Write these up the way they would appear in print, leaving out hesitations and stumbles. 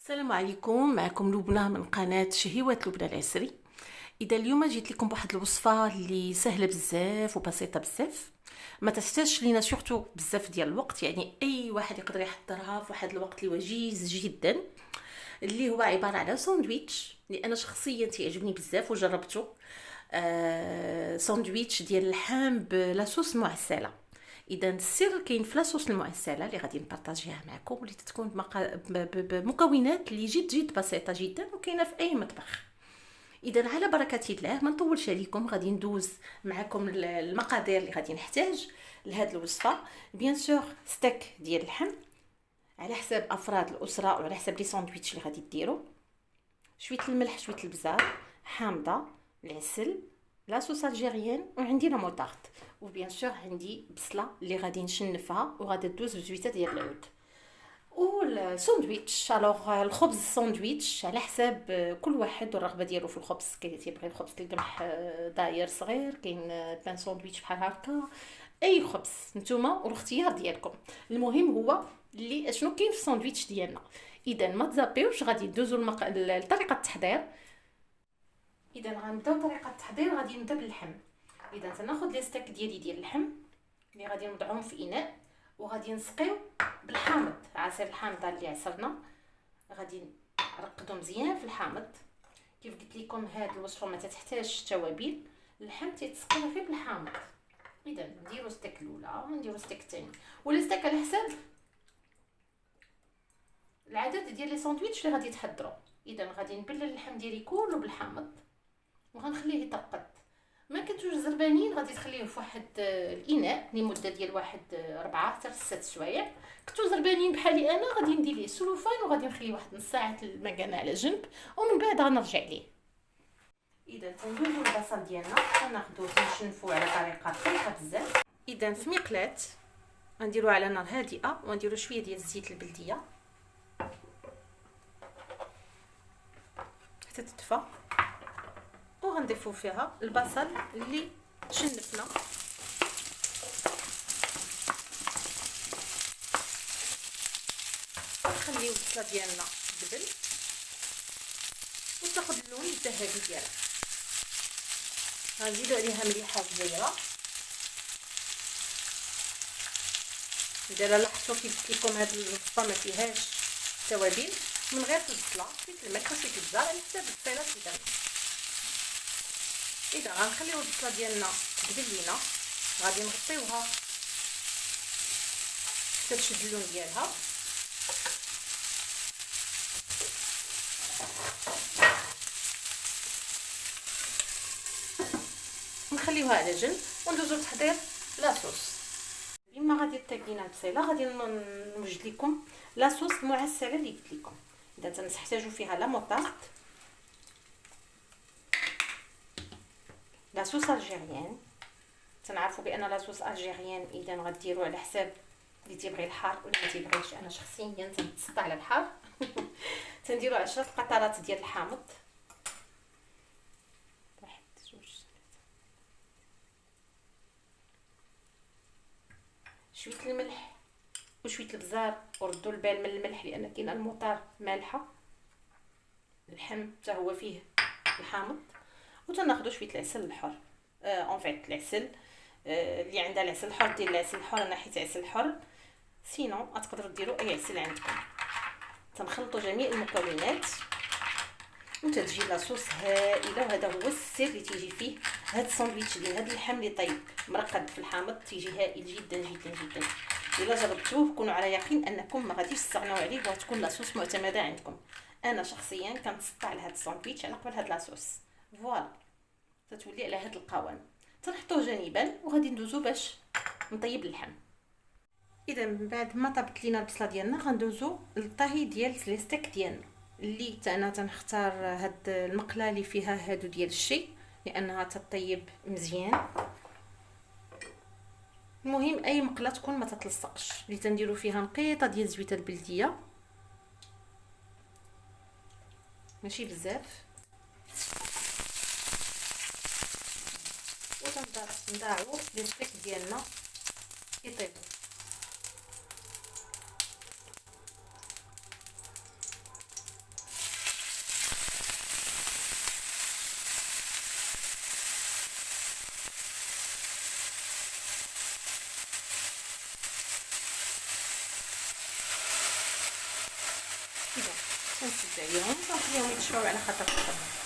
السلام عليكم، معكم لبنى من قناة شهيوات لبنى العسري. اذا اليوم جيت لكم بواحد الوصفه اللي سهله بزاف وبسيطه بزاف، ما تحتاجش لينا سورتو بزاف ديال الوقت، يعني اي واحد يقدر يحضرها في واحد الوقت اللي وجيز جدا، اللي هو عباره على ساندويتش اللي انا شخصيا تيعجبني بزاف وجربته. ساندويتش ديال اللحم بلاصوص معسله. اذا السر كاين في لاصوص المعسله اللي غادي نبارطاجيها معكم، واللي تكون بمكونات اللي جد بسيطه جدا وكاينه في اي مطبخ. اذا على بركه الله ما نطولش عليكم، غادي ندوز معكم المقادير اللي غادي نحتاج لهاد الوصفه. بيان سور ستيك ديال اللحم على حساب افراد الاسره وعلى حساب لي ساندويتش اللي غادي ديروا، شويه الملح شويه البزار، حامضه، العسل، لا صوص الجيريان، وعندي لا موطارد، وبيان سور عندي بصله اللي غادي نشنفها وغادي دوز بزويته ديال العود. والساندويتش الوغ الخبز الساندويتش على حساب كل واحد والرغبه ديالو في الخبز. كاين تيبغي الخبز القمح داير صغير، كاين بان ساندويتش بحال هكا، اي خبز نتوما والاختيار ديالكم. المهم هو اللي شنو كاين في الساندويتش ديالنا. اذا ما تزابيوش، غادي ندوزو لطريقه التحضير. اذا غنبداو طريقه التحضير، غادي نبدا باللحم. اذا تناخذ لي ستيك ديال اللحم اللي غادي نوضعهم في اناء، وغادي نسقيو بالحامض، عصير الحامضه اللي عصرنا، غادي نرقدو مزيان في الحامض. كيف قلت لكم هاد الوصفه ما تحتاجش توابل، اللحم تيتسقى غير بالحامض. اذا نديرو ستيك الاولى ونديرو ستيك الثاني، ولا ستيك على حساب العدد ديال لي ساندويتش اللي غادي تحضروا. اذا غادي نبلل اللحم ديالي كله بالحامض وغنخليه يترقد. ما كنتوش زربانين غادي تخليه في واحد الاناء لمده ديال واحد 4 حتى 6 سوايع. كنتو زربانين بحالي انا غادي ندير ليه سلوفان وغادي نخليه واحد نص ساعه المكانه على جنب، ومن بعد غنرجع ليه. اذا تندوزو البصل ديالنا غناخذوه نشنفوه على طريقه خفيفه بزاف. اذا في مقلاه غنديرو على نار هادئه ونديرو شويه ديال الزيت البلديه حتى تدفى، وغنضيفو فيها البصل اللي شنفنا. نخليو البصله ديالنا تدبل وتاخد اللون الذهبي ديالها. غنزيدو عليها مليحه صغيره. اذا لاحظتوا كيف قلت لكم هاد الوصفه ما فيهاش توابل، من غير البصله شويه الملح وشويه البزار على حساب البصيلات اللي درنا. اذا غنخليو البصله ديالنا تدبل لينا، غادي نغطيوها حتى تشد اللون ديالها. نخليوها على جنب وندوزو لتحضير لاصوص. بما غادي تطيب لينا البصيله غادي نوجد لكم لاصوص المعسله اللي قلت لكم. اذا تنحتاجو فيها لا موطارد، لاصوص الجيريان. تنعرفوا بان لاصوص الجيريان اذا غديروا على حساب اللي تيبغي الحار ولا ما تيبغيش. انا شخصيا تنتسطى على الحار تنديروا 10 قطرات ديال الحامض، واحد جوج شويه الملح وشويه البزار، وردوا البال من الملح لان كاين المطار مالحه، اللحم حتى هو فيه الحامض. وتناخذوا شويه العسل الحر، اون فيت العسل اللي عندها العسل الحر دير العسل الحر، انا حيت عسل حر، سينو تقدروا ديروا اي عسل عندكم. تنخلطوا جميع المكونات وتتجي لاصوص هائله، وهذا هو السر اللي تيجي فيه هاد الساندويتش ديال هاد اللحم اللي طيب مرقد في الحامض، تيجي هائل جدا جدا جدا. الا جربتوه كونوا على يقين انكم ما غاديش تستغنوا عليه وغتكون لاصوص معتمده عندكم. انا شخصيا كنتسطى على هاد الساندويتش على قبل هاد لاصوص، فوالا تتولي على هاد القوام. تنحطوه جانبا وغادي ندوزو باش نطيب اللحم. اذا من بعد ما طابت لينا البصله ديالنا غندوزو للطهي ديال لي ستيك ديالنا، اللي انا تنختار هاد المقله اللي فيها هادو ديال الشي لانها تطيب مزيان. المهم اي مقله تكون ما تتلصقش، اللي تنديرو فيها نقيطه ديال الزويته البلديه ماشي بزاف، وتنضاعو لي ستيك ديالنا يطيبوا. اذا تنسد عليهم ونخليهم يتشواو على خاطر الطبخ.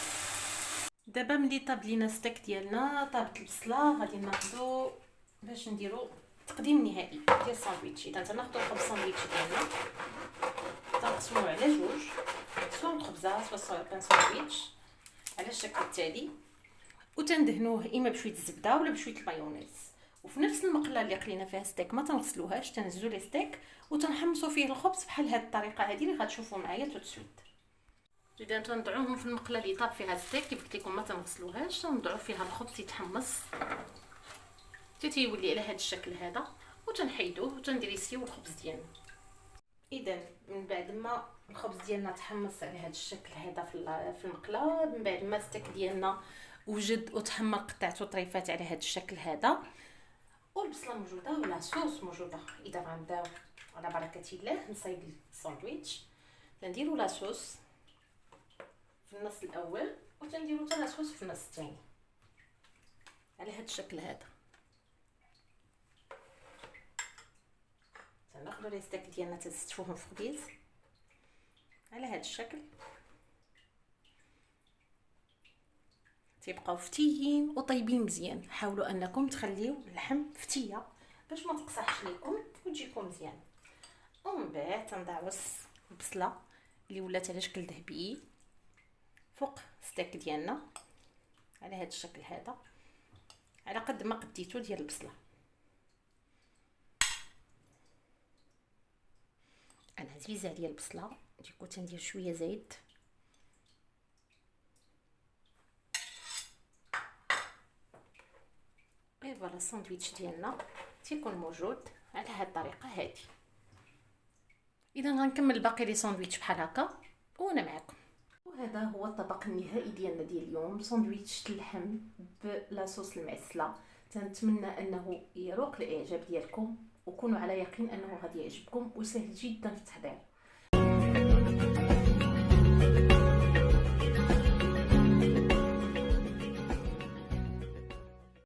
دابا ملي طاب لينا ستيك ديالنا، طابت البصله، غادي ناخذوا باش نديروا التقديم النهائي ديال الساندويتش. اذا تناخذوا الخبز الساندويتش ديالنا تنقسموه على جوج، سواء خبزه سواء بان ساندويتش على الشكل التالي، وتندهنوه اما بشويه الزبده ولا بشويه المايونيز. وفي نفس المقله اللي قلينا فيها ستيك ما تنغسلوهاش، تنهزوا لي ستيك وتنحمصوا فيه الخبز بحال هذه الطريقه هذه اللي غتشوفوا معايا تو سويت. اذا تنضعوهم في المقله اللي طاب فيها ستيك كيف قلت لكم ما تنغسلوهاش، تنضعوا فيها الخبز يتحمص حتى تيولي على هذا الشكل هذا، وتنحيدوه وتندريسيو الخبز ديالنا. اذا من بعد ما الخبز ديالنا تحمص على هذا الشكل هذا في المقله، من بعد ما الستيك ديالنا وجد وتحمر قطعته طريفات على هذا الشكل هذا، والبصله موجوده ولا صوص موجوده، اذا غنبداو على بركه الله نصايب الساندويتش. تنديروا لا صوص في النص الاول وتنديروا حتى لا صوص في النص الثاني على هذا الشكل هذا. تناخذوا لي ستيك ديالنا تنستفوهم في خبيز على هذا الشكل، تيبقاو فتيين وطيبين مزيان. حاولوا انكم تخليو اللحم فتيه باش ما تقصحش لكم وتجيكم مزيان. ومن بعد تنضعوا البصله اللي ولات على شكل ذهبي فوق ستيك ديالنا على هذا الشكل هذا، على قد ما قديتو ديال البصله. انا عزيزه عليا البصله، ديكو تندير شويه زيت فوالا. الساندويتش ديالنا تيكون موجود على هذه الطريقه هذه. اذا غنكمل باقي لي ساندويتش بحال هكا وانا معكم. وهذا هو الطبق النهائي ديالنا ديال اليوم، ساندويتش اللحم بلا صوص المعسله. تنتمنى انه يروق الاعجاب ديالكم، وكونوا على يقين انه غادي يعجبكم وسهل جدا في التحضير.